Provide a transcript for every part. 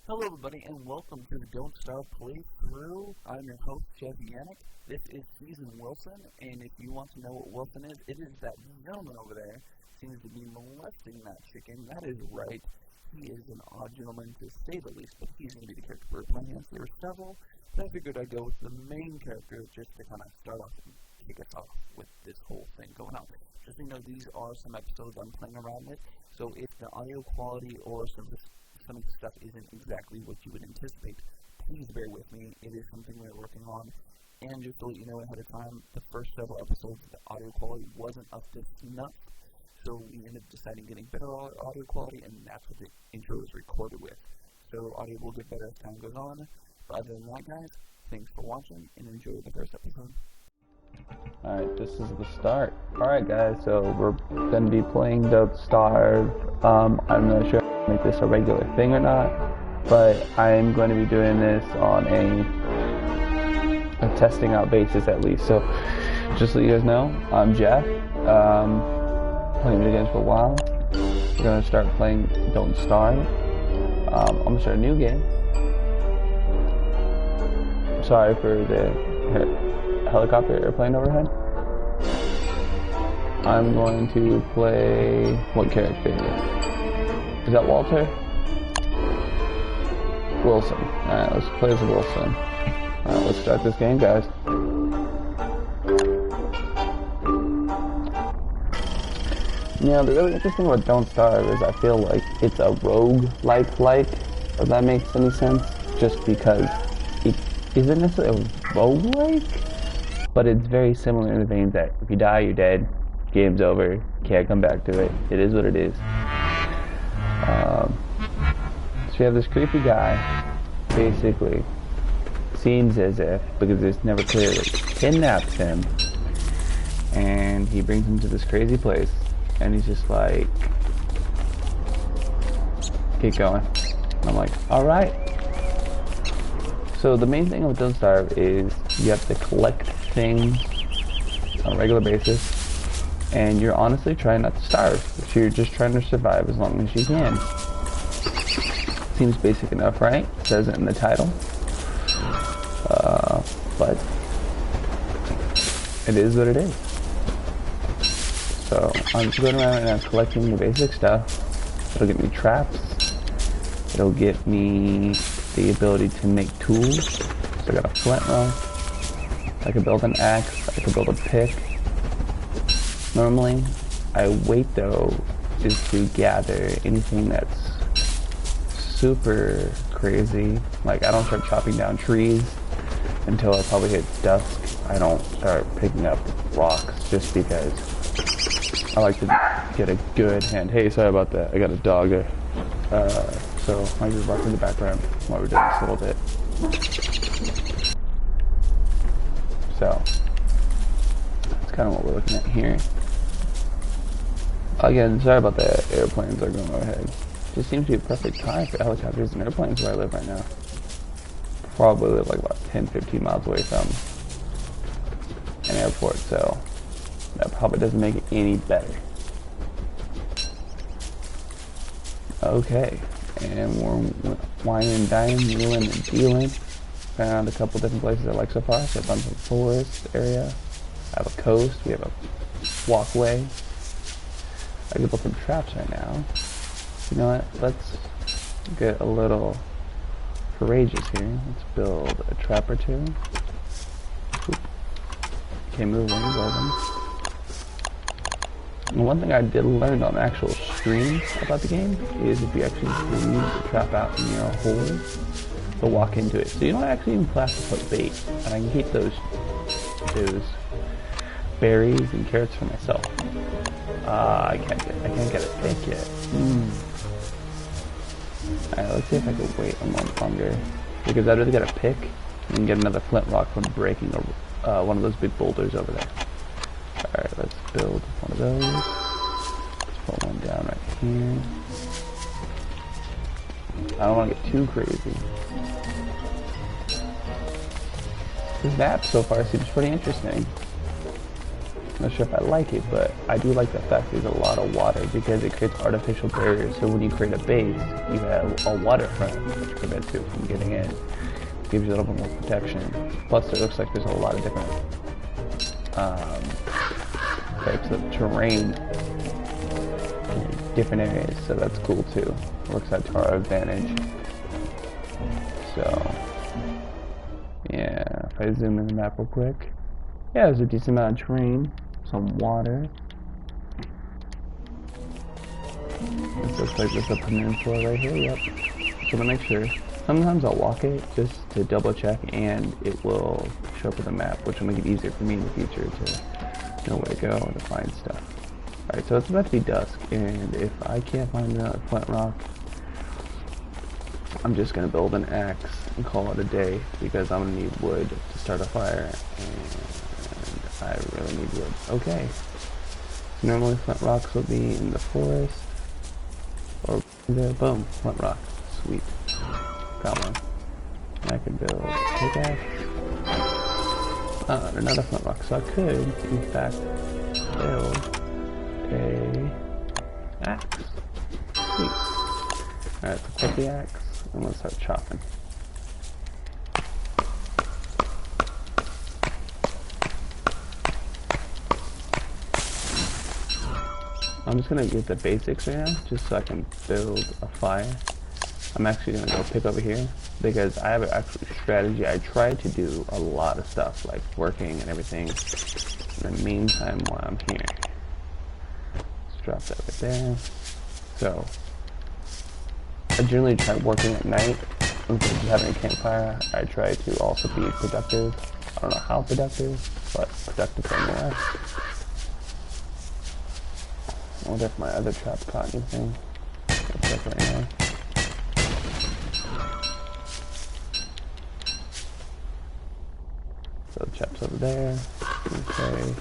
Hello everybody and welcome to the Don't Starve playthrough. I'm your host, Jeff Yannick. This is Season Wilson, and if you want to know what Wilson is, it is that gentleman over there seems to be molesting that chicken. That is right. He is an odd gentleman to say the least, but he's going to be the character for my hands. There were several, so I figured I'd go with the main character just to kind of start off and kick us off with this whole thing going on. Just so you know, these are some episodes I'm playing around with, so if the audio quality or some of the stuff isn't exactly what you would anticipate, please bear with me. It is something we're working on, and just to let you know ahead of time, the first several episodes, the audio quality wasn't up to snuff, so we ended up deciding getting better audio quality, and that's what the intro is recorded with. So audio will get better as time goes on. But other than that, guys, thanks for watching, and enjoy the first episode. Alright, this is the start. Alright guys, so we're going to be playing Don't Starve. I'm not sure if I'll make this a regular thing or not, but I'm going to be doing this on a testing out basis at least. So, just so you guys know, I'm Jeff. Playing video games for a while. We're going to start playing Don't Starve. I'm going to start a new game. Sorry for the helicopter airplane overhead. I'm going to play what character? Is that Walter? Wilson. Alright, let's play as Wilson. Alright, let's start this game, guys. Now, the really interesting about Don't Starve is I feel like it's a rogue-like, if that makes any sense, just because it isn't necessarily a rogue-like, but it's very similar in the vein that if you die, you're dead. Game's over. Can't come back to it. It is what it is. So you have this creepy guy, basically, seems as if, because it's never clearly, kidnaps him, and he brings him to this crazy place, and he's just like, keep going. And I'm like, alright. So the main thing with Don't Starve is you have to collect things on a regular basis, and you're honestly trying not to starve. So you're just trying to survive as long as you can. Seems basic enough, right? It says it in the title. But it is what it is. So I'm just going around and I'm collecting the basic stuff. It'll get me traps. It'll get me the ability to make tools. So I got a flint rock. I could build an axe. I could build a pick. Normally, I wait though is to gather anything that's super crazy. Like I don't start chopping down trees until I probably hit dusk. I don't start picking up rocks just because I like to get a good hand. Hey, sorry about that. I got a dog there. So I just bark in the background while we're doing this a little bit. So that's kind of what we're looking at here. Again, sorry about the airplanes that are going overhead. Just seems to be a perfect time for helicopters and airplanes where I live right now. Probably live like about 10-15 miles away from an airport, so that probably doesn't make it any better. Okay, and we're whining and dining, wheeling and dealing. Found a couple different places I like so far. So I've done some forest area. I have a coast. We have a walkway. I could build some traps right now. You know what? Let's get a little courageous here. Let's build a trap or two. Oop. Can't move when you build them. And one thing I did learn on actual stream about the game is if you actually leave the trap out near a hole, to walk into it. So you don't actually even have to put bait. And I can keep those berries and carrots for myself. I can't get a pick yet. Alright, let's see if I can wait a moment longer. Because I'd rather get a pick and get another flint rock from breaking one of those big boulders over there. Alright, let's build one of those. Let's put one down right here. I don't want to get too crazy. This map so far seems pretty interesting. not sure if I like it, but I do like the fact there's a lot of water because it creates artificial barriers. So when you create a base, you have a waterfront, which prevents you from getting in. Gives you a little bit more protection. Plus, it looks like there's a lot of different types of terrain in different areas, so that's cool too. Works out to our advantage. So, yeah, if I zoom in the map real quick, yeah, there's a decent amount of terrain, some water. This looks like there's a peninsula right here, yep. So to make sure, sometimes I'll walk it just to double check and it will show up on the map, which will make it easier for me in the future to know where to go and to find stuff. Alright, so it's about to be dusk, and if I can't find another flint rock, I'm just going to build an axe and call it a day, because I'm going to need wood to start a fire, and I really need wood. Okay, so normally flint rocks will be in the forest, or there, boom, flint rock, sweet, got one. And I can build a pickaxe, another flint rock, so I could, in fact, build a axe. Sweet. Alright, so put the axe, and let's start chopping. I'm just gonna get the basics right now, just so I can build a fire. I'm actually gonna go pick over here, because I have an actual strategy. I try to do a lot of stuff, like working and everything, in the meantime while I'm here. Drop that right there. So, I generally try working at night. Instead of having a campfire, I try to also be productive. I don't know how productive, but productive nonetheless. I wonder if my other trap caught anything. Let's check right now. So the trap's over there. Okay.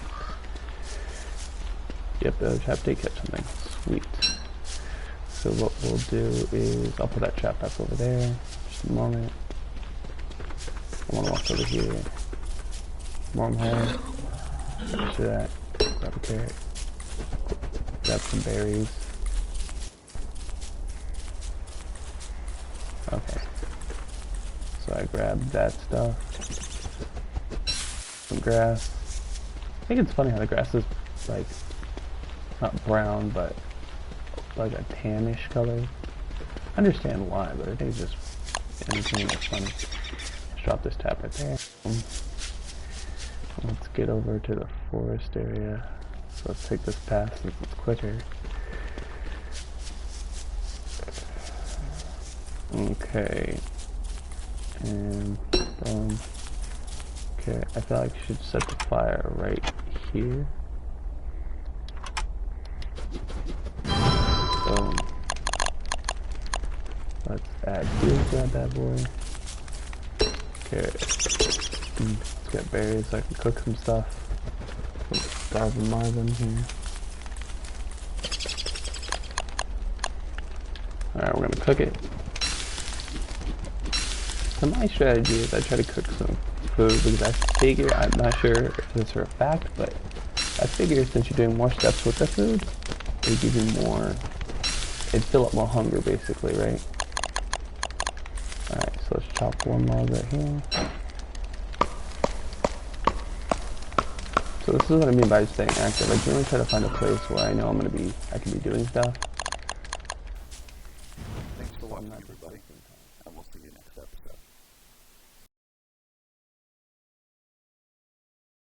Yep, the other trap did catch something. Sweet. So what we'll do is, I'll put that trap back over there. Just a moment. I want to walk over here. Warm head. Finish that. Grab a carrot. Grab some berries. Okay. So I grabbed that stuff. Some grass. I think it's funny how the grass is like, not brown, but like a tannish color. I understand why, but I think it's just anything that's funny. Let's drop this tap right there. Let's get over to the forest area. So let's take this path since it's quicker. Okay. And boom. Okay, I feel like I should set the fire right here. Boom. Let's add fuel to that bad boy. Okay. Let's get berries so I can cook some stuff. Starving Marvin here. Alright, we're gonna cook it. So my strategy is I try to cook some food because I figure, I'm not sure if this is for a fact, but I figure since you're doing more steps with the food, it'll give you more, it'd fill up more hunger basically, right? Alright, so let's chop one log right here. So this is what I mean by staying active. I generally try to find a place where I know I can be doing stuff. Thanks for watching, everybody.